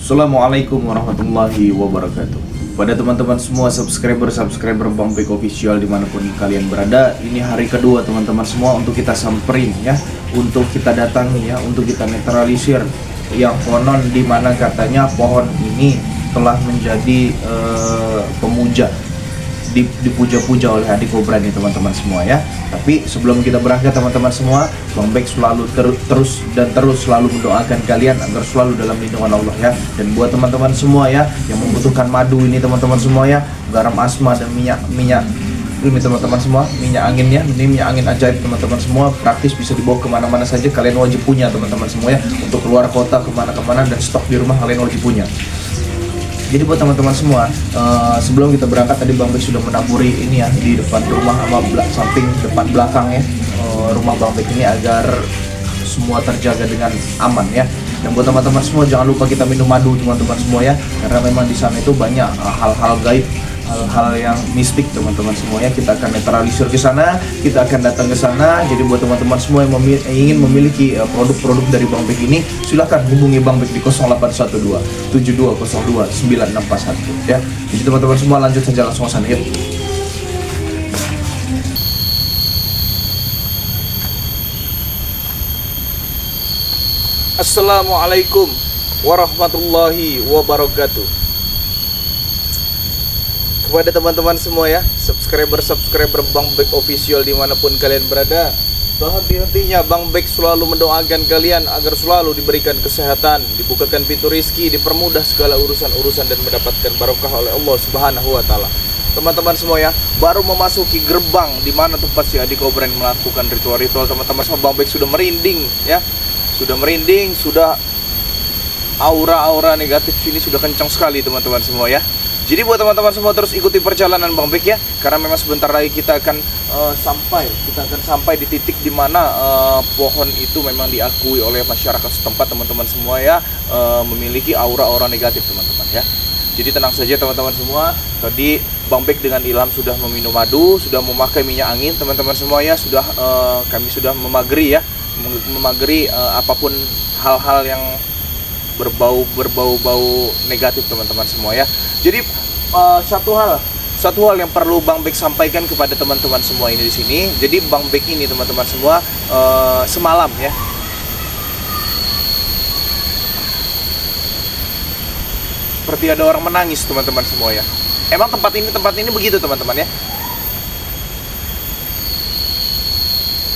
Assalamualaikum warahmatullahi wabarakatuh. Pada teman-teman semua subscriber Bang Bek Official dimanapun kalian berada, ini hari kedua teman-teman semua untuk kita samperin ya, untuk kita datangi ya, untuk kita netralisir yang konon dimana katanya pohon ini telah menjadi pemuja, dipuja-puja oleh adik kobra nih teman-teman semua ya. Tapi sebelum kita berangkat teman-teman semua, Bang Bek selalu terus selalu mendoakan kalian agar selalu dalam lindungan Allah ya. Dan buat teman-teman semua ya yang membutuhkan madu ini teman-teman semua ya, garam asma dan minyak ini teman-teman semua, minyak angin ya, ini minyak angin ajaib teman-teman semua, praktis bisa dibawa kemana-mana saja, kalian wajib punya teman-teman semua ya. Untuk keluar kota kemana-kemana dan stok di rumah kalian wajib punya. Jadi buat teman-teman semua, sebelum kita berangkat tadi Bang Bek sudah menaburi ini ya di depan rumah sama samping depan belakang ya, rumah Bang Bek ini agar semua terjaga dengan aman ya. Dan buat teman-teman semua jangan lupa kita minum madu teman-teman semua ya, karena memang di sana itu banyak hal-hal gaib, hal-hal yang mistik teman-teman semua ya. Kita akan netralisir ke sana, kita akan datang ke sana. Jadi buat teman-teman semua yang ingin memiliki produk-produk dari Bang Bek ini, silahkan hubungi Bang Bek di 0812 7202 9641 ya. Jadi teman-teman semua lanjut saja langsung ke sana yuk. Assalamualaikum warahmatullahi wabarakatuh. Kepada teman-teman semua ya, subscriber Bang Bek Official dimanapun kalian berada, henti-hentinya Bang Bek selalu mendoakan kalian agar selalu diberikan kesehatan, dibukakan pintu rizki, dipermudah segala urusan-urusan dan mendapatkan barokah oleh Allah Subhanahu wa Ta'ala. Teman-teman semua ya, baru memasuki gerbang di mana tempat si Adik Kobra melakukan ritual-ritual. Teman-teman semua, Bang Bek sudah merinding ya, sudah aura-aura negatif sini sudah kencang sekali teman-teman semua ya. Jadi buat teman-teman semua terus ikuti perjalanan Bang Bek ya, karena memang sebentar lagi kita akan sampai di titik dimana pohon itu memang diakui oleh masyarakat setempat teman-teman semua ya, memiliki aura-aura negatif teman-teman ya. Jadi tenang saja teman-teman semua. Tadi Bang Bek dengan Ilham sudah meminum madu, sudah memakai minyak angin teman-teman semua ya, kami sudah memageri apapun hal-hal yang berbau negatif teman-teman semua ya. Jadi satu hal yang perlu Bang Bek sampaikan kepada teman-teman semua ini di sini. Jadi Bang Bek ini teman-teman semua, semalam ya, seperti ada orang menangis teman-teman semua ya. Emang tempat ini begitu teman-teman ya.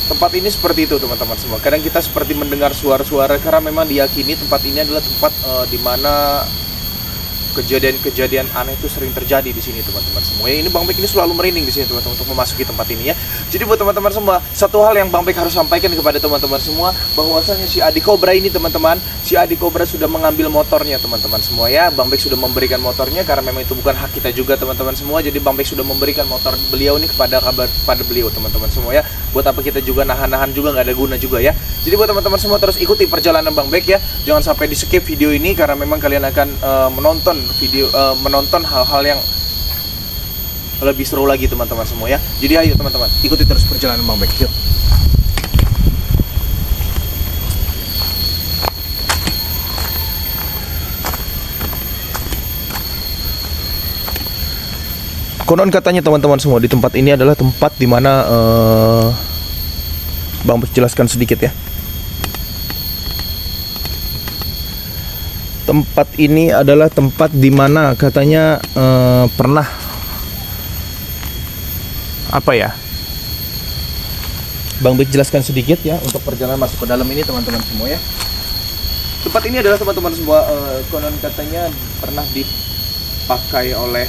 Tempat ini seperti itu teman-teman semua. Kadang kita seperti mendengar suara-suara karena memang diyakini tempat ini adalah tempat di mana kejadian-kejadian aneh itu sering terjadi di sini teman-teman semua. Ini Bang Bek ini selalu merinding di sini teman-teman untuk memasuki tempat ini ya. Jadi buat teman-teman semua, satu hal yang Bang Bek harus sampaikan kepada teman-teman semua, bahwasanya si Adik Kobra ini teman-teman, si Adik Kobra sudah mengambil motornya teman-teman semua ya. Bang Bek sudah memberikan motornya karena memang itu bukan hak kita juga teman-teman semua. Jadi Bang Bek sudah memberikan motor beliau ini kepada beliau teman-teman semua ya. Buat apa kita juga nahan-nahan juga nggak ada guna juga ya. Jadi buat teman-teman semua terus ikuti perjalanan Bang Bek ya. Jangan sampai di skip video ini karena memang kalian akan menonton hal-hal yang lebih seru lagi teman-teman semua ya. Jadi ayo teman-teman, ikuti terus perjalanan Bang Bek yuk. Konon katanya teman-teman semua, di tempat ini adalah tempat dimana Bang Bek jelaskan sedikit ya. Tempat ini adalah tempat dimana katanya pernah Bang Bek jelaskan sedikit ya untuk perjalanan masuk ke dalam ini teman-teman semua ya. Tempat ini adalah teman-teman semua, konon katanya pernah dipakai oleh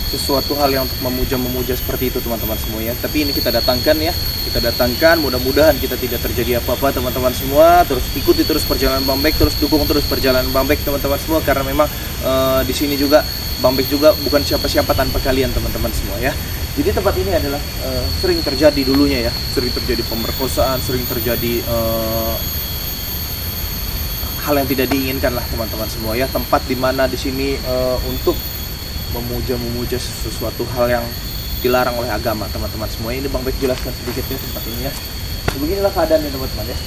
sesuatu hal yang untuk memuja seperti itu teman-teman semua ya. Tapi ini kita datangkan, mudah-mudahan kita tidak terjadi apa-apa teman-teman semua. Terus ikuti terus perjalanan Bang Bek, terus dukung terus perjalanan Bang Bek teman-teman semua, karena memang di sini juga Bang Bek juga bukan siapa-siapa tanpa kalian teman-teman semua ya. Jadi tempat ini adalah sering terjadi dulunya ya, sering terjadi pemerkosaan, sering terjadi hal yang tidak diinginkan lah teman-teman semua ya. Tempat dimana di sini untuk memuja sesuatu hal yang dilarang oleh agama teman-teman semua. Ini Bang Bek jelaskan sedikit ya tempat ini ya. Beginilah keadaannya teman-teman ya.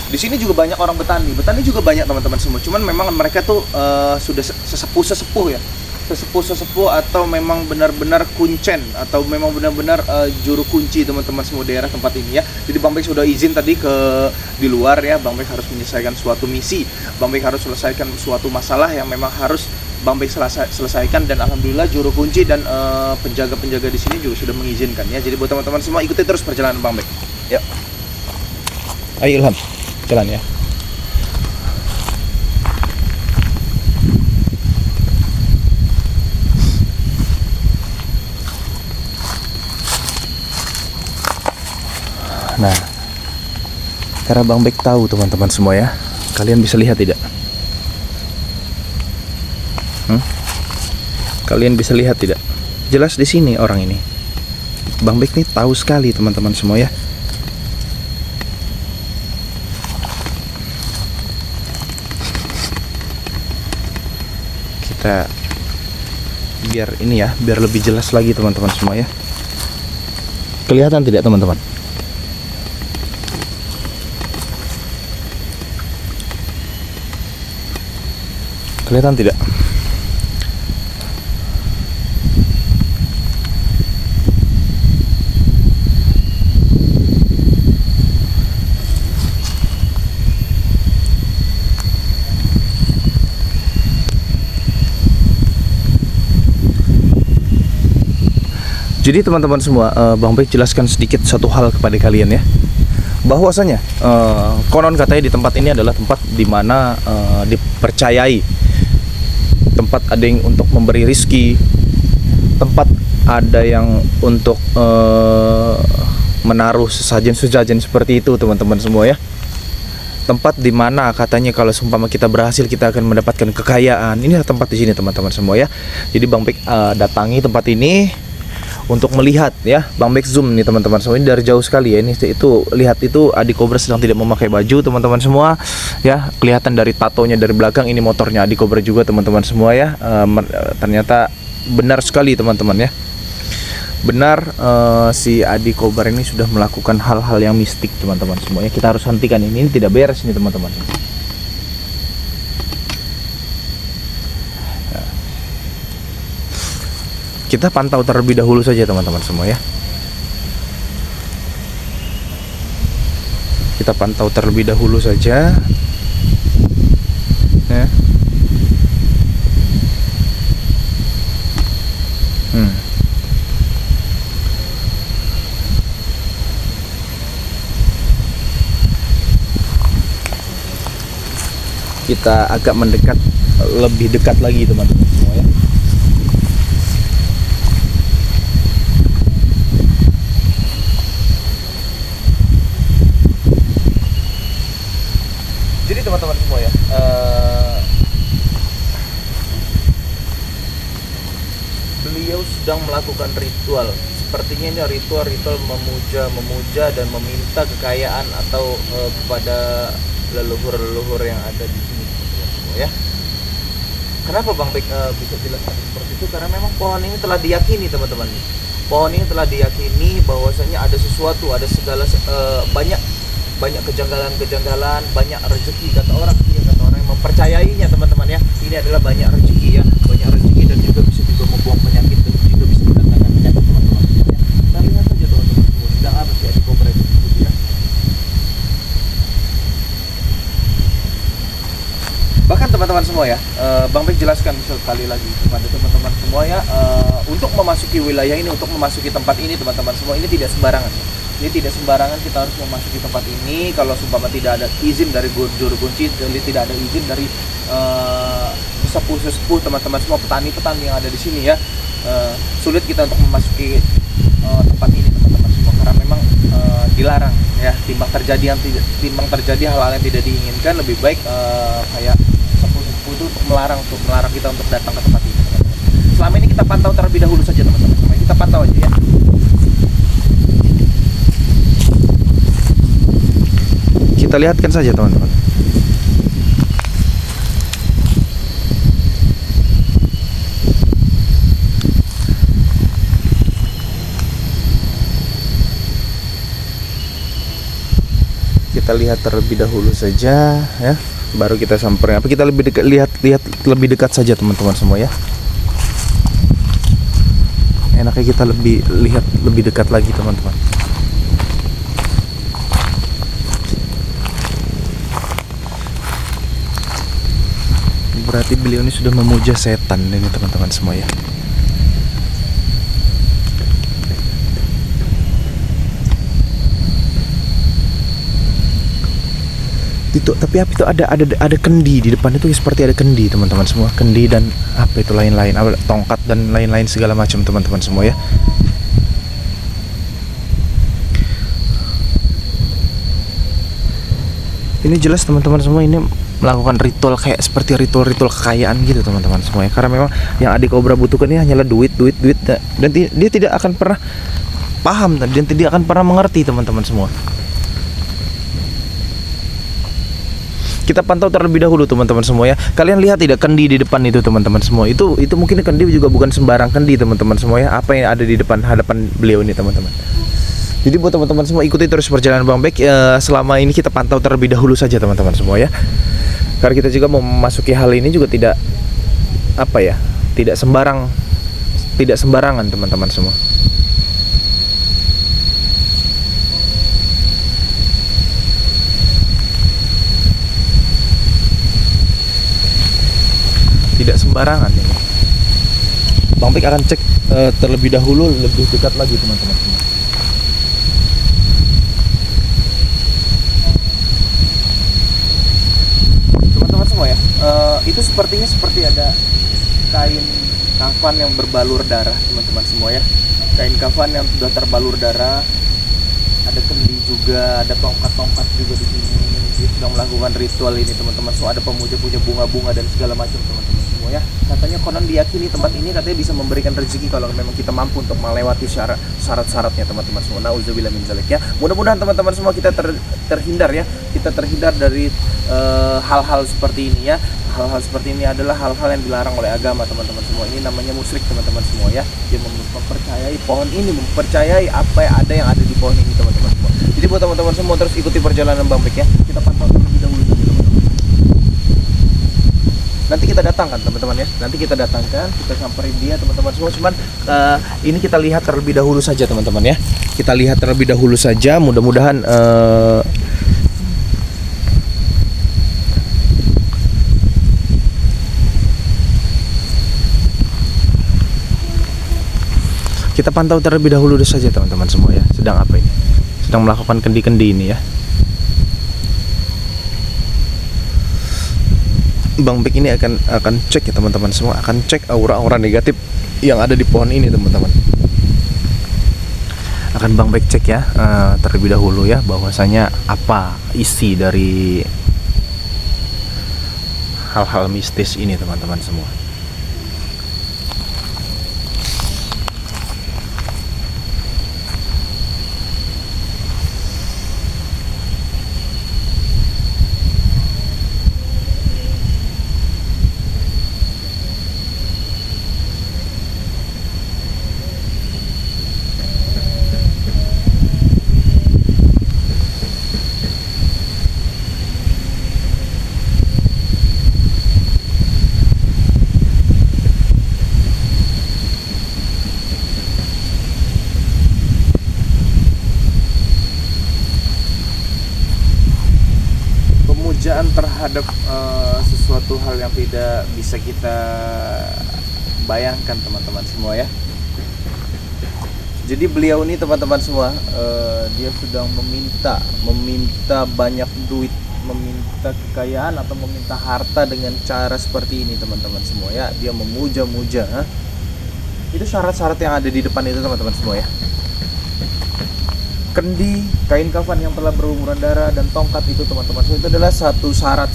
Di sini juga banyak orang Betani. Betani juga banyak teman-teman semua. Cuman memang mereka tuh sudah sesepuh ya. Sesepuh atau memang benar-benar kuncen atau memang benar-benar juru kunci teman-teman semua daerah tempat ini ya. Jadi Bang Bek sudah izin tadi di luar ya. Bang Bek harus menyelesaikan suatu misi. Bang Bek harus selesaikan suatu masalah yang memang harus Bang Bek selesaikan, dan alhamdulillah juru kunci dan penjaga-penjaga di sini juga sudah mengizinkan ya. Jadi buat teman-teman semua ikuti terus perjalanan Bang Bek. Ya. Ayo Ilham, jalan ya. Nah, karena Bang Bek tahu teman-teman semua ya, kalian bisa lihat tidak? Kalian bisa lihat tidak? Jelas di sini orang ini. Bang Bek nih tahu sekali teman-teman semua ya. Kita biar ini ya, biar lebih jelas lagi teman-teman semua ya. Kelihatan tidak teman-teman? Kelihatan tidak? Jadi teman-teman semua, Bang Bek jelaskan sedikit satu hal kepada kalian ya. Bahwasanya konon katanya di tempat ini adalah tempat dimana dipercayai, tempat ada yang untuk memberi rizki, tempat ada yang untuk menaruh sesajen-sesajen seperti itu teman-teman semua ya. Tempat dimana katanya kalau seumpama kita berhasil kita akan mendapatkan kekayaan. Ini tempat di sini teman-teman semua ya. Jadi Bang Bek datangi tempat ini untuk melihat ya. Bang Bek zoom nih teman-teman semua, ini dari jauh sekali ya. Ini itu lihat, itu Adi Cobra sedang tidak memakai baju teman-teman semua ya. Kelihatan dari tatonya dari belakang, ini motornya Adi Cobra juga teman-teman semua ya. Ternyata benar sekali teman-teman ya. Benar, si Adi Cobra ini sudah melakukan hal-hal yang mistik teman-teman semua ya. Kita harus hentikan ini tidak beres ini teman-teman. Kita pantau terlebih dahulu saja teman-teman semua ya. Kita pantau terlebih dahulu saja ya. Kita agak mendekat, lebih dekat lagi teman-teman semua ya. Jadi teman-teman semua ya, beliau sedang melakukan ritual. Sepertinya ini ritual memuja dan meminta kekayaan atau kepada leluhur yang ada di sini teman-teman semua ya. Kenapa Bang Bek bisa jelaskan seperti itu? Karena memang pohon ini telah diyakini teman-teman. Pohon ini telah diyakini bahwasanya ada sesuatu, ada segala banyak kejanggalan, banyak rezeki kata orang yang mempercayainya teman-teman ya. Ini adalah banyak rezeki ya, banyak rezeki dan juga bisa membuang penyakit dan juga bisa mendatangkan penyakit teman-teman ya. Kita lihat saja teman-teman semua, sedang apa sih Adi Cobra itu ya. Bahkan teman-teman semua ya, Bang Bek jelaskan sekali lagi kepada teman-teman semua ya, untuk memasuki wilayah ini, untuk memasuki tempat ini teman-teman semua, ini tidak sembarangan. Ini tidak sembarangan kita harus memasuki tempat ini. Kalau seumpama tidak ada izin dari juru kunci, tidak ada izin dari sesepuh teman-teman semua, petani-petani yang ada di sini ya, sulit kita untuk memasuki tempat ini teman-teman semua, karena memang dilarang ya. Timbang terjadi hal-hal yang tidak diinginkan, lebih baik kayak sepuh-sepuh itu untuk melarang kita untuk datang ke tempat ini teman-teman. Selama ini kita pantau terlebih dahulu saja teman-teman, kita pantau aja ya. Kita lihatkan saja teman-teman. Kita lihat terlebih dahulu saja ya, baru kita samperin. Apa kita lebih dekat, lihat lebih dekat saja teman-teman semua ya. Enaknya kita lihat lebih dekat lagi teman-teman. Berarti beliau ini sudah memuja setan ini teman-teman semua ya. Itu tapi apa itu, ada kendi di depan itu, seperti ada kendi teman-teman semua, kendi dan apa itu lain-lain, tongkat dan lain-lain segala macam teman-teman semua ya. Ini jelas teman-teman semua, ini melakukan ritual kayak seperti ritual kekayaan gitu teman-teman semua ya. Karena memang yang adik kobra butuhkan ini hanyalah duit, dan dia tidak akan pernah paham dan tidak akan pernah mengerti teman-teman semua. Kita pantau terlebih dahulu teman-teman semua ya. Kalian lihat tidak kendi di depan itu teman-teman semua. Itu mungkin kendi juga bukan sembarang kendi teman-teman semua ya. Apa yang ada di hadapan beliau ini teman-teman. Jadi buat teman-teman semua, ikuti terus perjalanan Bang Bek. Selama ini kita pantau terlebih dahulu saja teman-teman semua ya. Karena kita juga mau memasuki hal ini juga tidak sembarangan teman-teman semua. Tidak sembarangan ini. Bang Pik akan cek terlebih dahulu lebih dekat lagi teman-teman semua. Teman-teman semua ya, itu sepertinya seperti ada kain kafan yang berbalur darah teman-teman semua ya. Kain kafan yang sudah terbalur darah, ada kendi juga, ada tongkat-tongkat juga di sini. Dia sedang melakukan ritual ini teman-teman semua. Ada pemuja-puja bunga-bunga dan segala macam teman-teman semua ya. Katanya konon diyakini tempat ini katanya bisa memberikan rezeki kalau memang kita mampu untuk melewati syarat-syaratnya teman-teman semua. Nauzubillah min dzalik ya. Mudah-mudahan teman-teman semua kita terhindar ya. Kita terhindar dari hal-hal seperti ini ya. Hal-hal seperti ini adalah hal-hal yang dilarang oleh agama teman-teman semua. Ini namanya musyrik teman-teman semua ya. Dia mempercayai pohon ini, mempercayai apa yang ada di pohon ini teman-teman semua. Jadi buat teman-teman semua terus ikuti perjalanan Bang Pik ya. Kita pantau terlebih dahulu teman-teman. Nanti kita datangkan teman-teman ya. Nanti kita datangkan, kita samperin dia teman-teman semua. Cuman ini kita lihat terlebih dahulu saja teman-teman ya. Kita lihat terlebih dahulu saja. Mudah-mudahan kita pantau terlebih dahulu saja teman-teman semua ya. Sedang apa ini? Sedang melakukan kendi-kendi ini ya. Bang Pik ini akan cek ya teman-teman semua, akan cek aura-aura negatif yang ada di pohon ini teman-teman. Akan Bang Pik cek ya terlebih dahulu ya, bahwasanya apa isi dari hal-hal mistis ini teman-teman semua. Terhadap sesuatu hal yang tidak bisa kita bayangkan teman-teman semua ya. Jadi beliau ini teman-teman semua, dia sedang meminta banyak duit, meminta kekayaan atau meminta harta dengan cara seperti ini teman-teman semua ya. Dia memuja-muja. Itu syarat-syarat yang ada di depan itu teman-teman semua ya. Kendi, kain kafan yang telah berumuran darah, dan tongkat itu teman-teman semua, itu adalah satu syarat,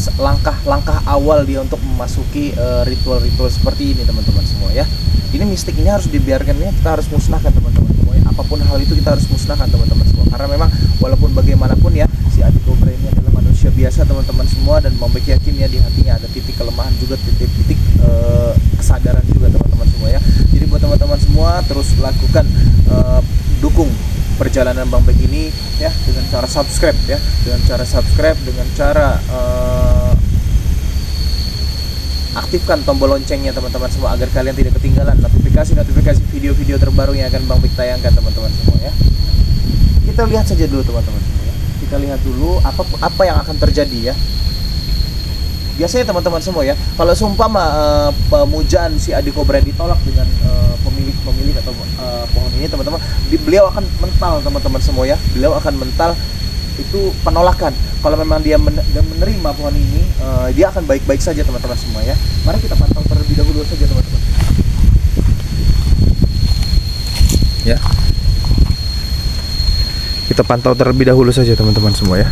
langkah awal dia untuk memasuki ritual-ritual seperti ini teman-teman semua ya. Ini mistik ini harus dibiarkan ya, kita harus musnahkan teman-teman semua ya. Apapun hal itu kita harus musnahkan teman-teman semua. Karena memang walaupun bagaimanapun ya, si adik kobra ini adalah manusia biasa teman-teman semua, dan Bang Bek yakin ya di hatinya ada titik kelemahan juga, titik-titik kesadaran juga teman-teman semua ya. Jadi buat teman-teman semua terus lakukan, dukung perjalanan Bang Bek ini ya, dengan cara subscribe ya, dengan cara aktifkan tombol loncengnya teman-teman semua, agar kalian tidak ketinggalan notifikasi video-video terbaru yang akan Bang Bek tayangkan teman-teman semua ya. Kita lihat saja dulu teman-teman semua ya. Kita lihat dulu apa yang akan terjadi ya. Biasanya teman-teman semua ya, kalau seumpama pemujaan si Adi Cobra ditolak dengan pemilik atau pohon ini teman-teman, beliau akan mental teman-teman semua ya. Beliau akan mental itu penolakan. Kalau memang dia menerima pohon ini, dia akan baik-baik saja teman-teman semua ya. Mari kita pantau terlebih dahulu saja teman-teman. Ya. Kita pantau terlebih dahulu saja teman-teman semua ya.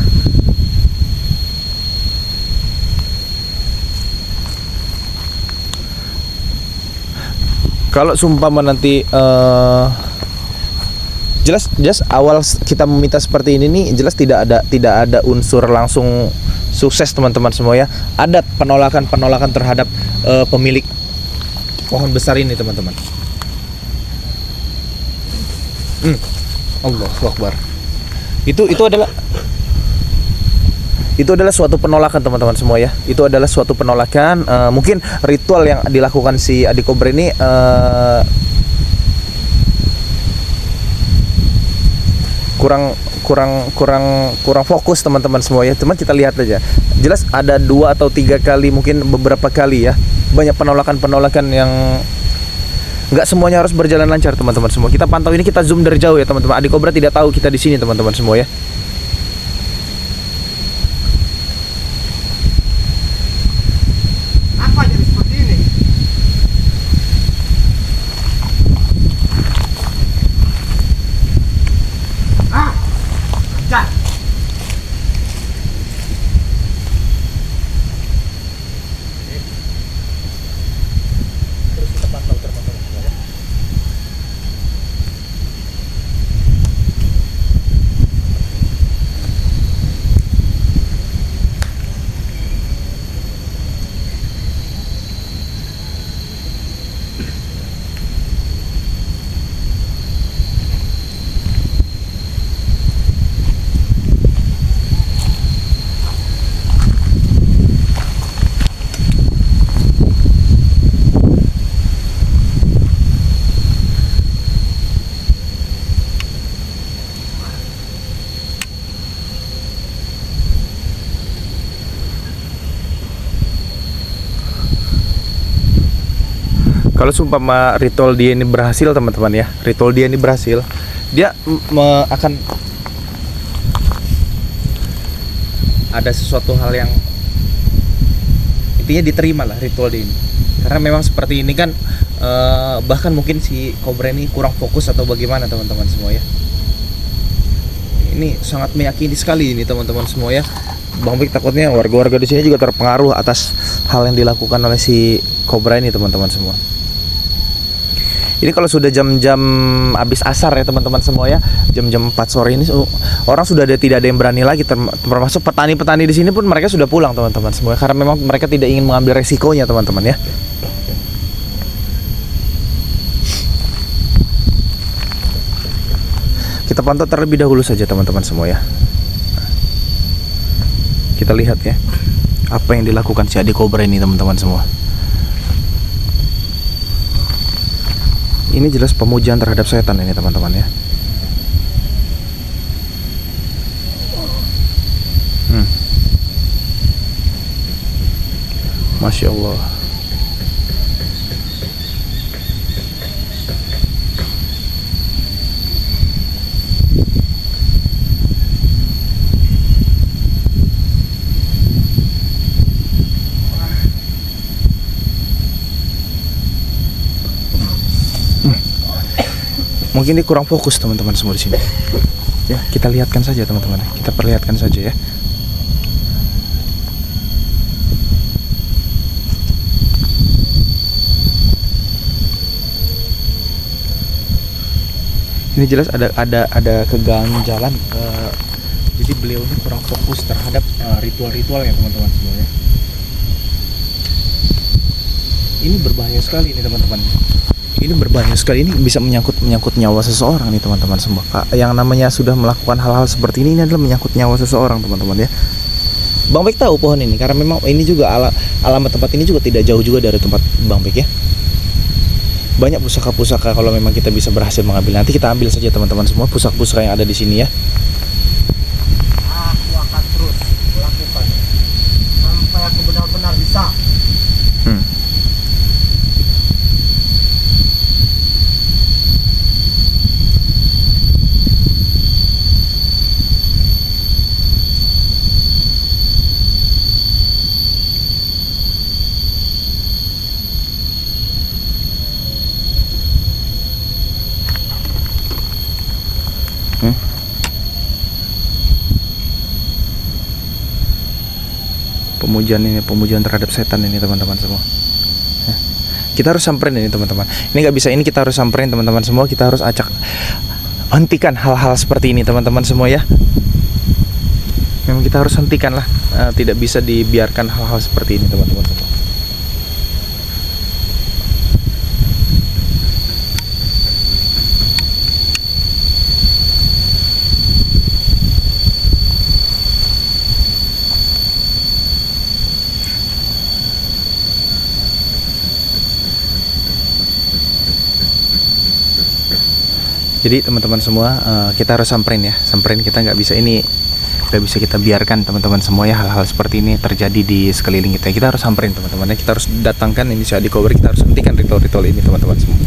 Kalau sumpama nanti jelas awal kita meminta seperti ini nih, jelas tidak ada unsur langsung sukses teman-teman semua ya. Ada penolakan terhadap pemilik pohon besar ini teman-teman. Allahu Akbar. Itu adalah suatu penolakan teman-teman semua ya. Itu adalah suatu penolakan. Mungkin ritual yang dilakukan si Adi Cobra ini kurang fokus teman-teman semua ya. Cuman kita lihat aja. Jelas ada 2 atau 3 kali, mungkin beberapa kali ya. Banyak penolakan yang nggak semuanya harus berjalan lancar teman-teman semua. Kita pantau ini, kita zoom dari jauh ya teman-teman. Adi Cobra tidak tahu kita di sini teman-teman semua ya. Kalau sumpama ritual dia ini berhasil teman-teman ya, dia akan ada sesuatu hal yang intinya diterima lah ritual dia ini. Karena memang seperti ini kan, bahkan mungkin si Cobra ini kurang fokus atau bagaimana teman-teman semua ya. Ini sangat meyakini sekali ini teman-teman semua ya. Bang Bek takutnya warga-warga di sini juga terpengaruh atas hal yang dilakukan oleh si Cobra ini teman-teman semua. Ini kalau sudah jam-jam habis asar ya teman-teman semua ya, jam-jam 4 sore ini orang sudah tidak ada yang berani lagi, termasuk petani-petani di sini pun mereka sudah pulang teman-teman semua, karena memang mereka tidak ingin mengambil resikonya teman-teman ya. Kita pantau terlebih dahulu saja teman-teman semua ya. Kita lihat ya apa yang dilakukan si Adi Cobra ini teman-teman semua. Ini jelas pemujaan terhadap setan ini teman-teman ya. Masya Allah. Mungkin dia kurang fokus teman-teman semua di sini. Ya, kita lihatkan saja teman-teman. Kita perlihatkan saja ya. Ini jelas ada keganjalan. Jadi beliau ini kurang fokus terhadap ritual-ritual ya teman-teman semua ya. Ini berbahaya sekali ini teman-teman. Ini berbahaya sekali, ini bisa menyangkut nyawa seseorang nih teman-teman semua. Yang namanya sudah melakukan hal-hal seperti ini adalah menyangkut nyawa seseorang teman-teman ya. Bang Bek tahu pohon ini karena memang ini juga alamat tempat ini juga tidak jauh juga dari tempat Bang Bek ya. Banyak pusaka-pusaka, kalau memang kita bisa berhasil mengambil, nanti kita ambil saja teman-teman semua pusaka-pusaka yang ada di sini ya. Aku akan terus melakukan sampai aku benar-benar bisa. Pemujaan terhadap setan ini teman-teman semua. Kita harus samperin ini teman-teman. Ini nggak bisa, ini kita harus samperin teman-teman semua. Kita harus acak, hentikan hal-hal seperti ini teman-teman semua ya. Memang kita harus hentikan lah. Tidak bisa dibiarkan hal-hal seperti ini teman-teman semua. Jadi teman-teman semua, kita harus samperin ya, samperin. Kita nggak bisa kita biarkan teman-teman semua ya, hal-hal seperti ini terjadi di sekeliling kita. Kita harus samperin teman-teman ya, kita harus datangkan ini Syadi Kober, kita harus hentikan ritual-ritual ini teman-teman semua.